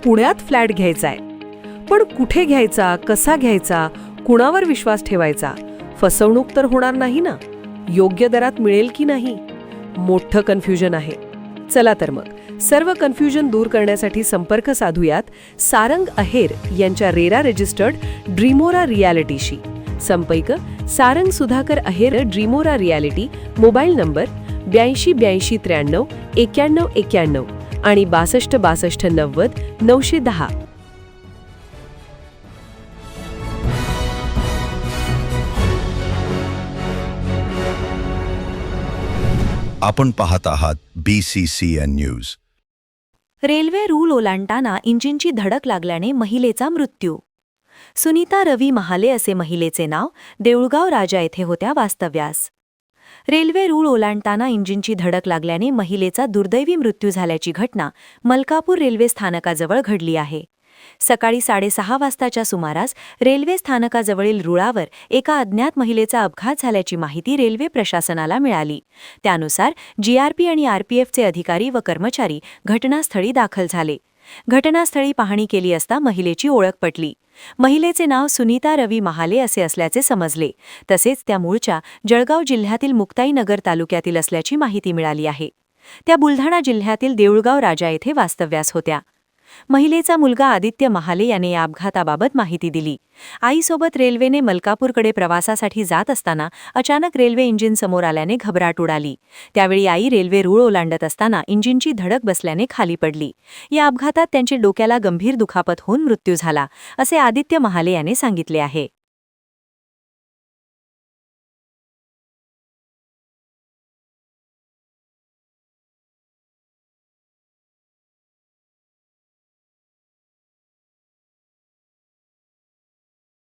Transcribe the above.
पुण्यात फ्लॅट घ्यायचाय. पण कुठे घ्यायचा, कसा घ्यायचा, कुणावर विश्वास ठेवायचा? फसवणूक तर होणार नाही ना? योग्य दरात मिळेल की नाही? मोठं कन्फ्युजन आहे. चला तर मग सर्व कन्फ्युजन दूर करण्यासाठी संपर्क साधूयात सारंग अहेर यांच्या रेरा रजिस्टर्ड ड्रीमोरा रियालिटीशी. संपर्क सारंग सुधाकर अहेर, ड्रीमोरा रियालिटी. मोबाईल नंबर 82 83 91 91 आणि 62 62 90 910. आपण पाहत आहात BCCN न्यूज. रेल्वे रूळ ओलांडताना इंजिनची धडक लागल्याने महिलेचा मृत्यू. सुनीता रवी महाले असे महिलेचे नाव. देऊळगाव राजा येथे होत्या वास्तव्यास. रेल्वे रूळ ओलांडताना इंजिनची धडक लागल्याने महिलेचा दुर्दैवी मृत्यू झाल्याची घटना मलकापूर रेल्वे स्थानकाजवळ घडली आहे. सकाळी 6:30 वाजताच्या सुमारास रेल्वे स्थानकाजवळील रुळावर एका अज्ञात महिलेचा अपघात झाल्याची माहिती रेल्वे प्रशासनाला मिळाली. त्यानुसार GRP आणि RPFचे अधिकारी व कर्मचारी घटनास्थळी दाखल झाले. घटनास्थळी पाहणी केली असता महिलेची ओळख पटली. महिलेचे नाव सुनीता रवी महाले असे असल्याचे समजले. तसेच त्या मूळच्या जळगाव जिल्ह्यातील मुक्ताईनगर तालुक्यातील असल्याची माहिती मिळाली आहे. त्या बुलढाणा जिल्ह्यातील देऊळगाव राजा येथे वास्तव्यास होत्या. महिलेचा मुलगा आदित्य महाले याने या अपघाताबाबत माहिती दिली. आईसोबत रेल्वेने मलकापूरकडे प्रवासासाठी जात असताना अचानक रेल्वे इंजिन समोर आल्याने घबराट उडाली. त्यावेळी आई रेल्वे रूळ ओलांडत असताना इंजिनची धडक बसल्याने खाली पडली. या अपघातात त्यांच्या डोक्याला गंभीर दुखापत होऊन मृत्यू झाला, असे आदित्य महाले याने सांगितले आहे.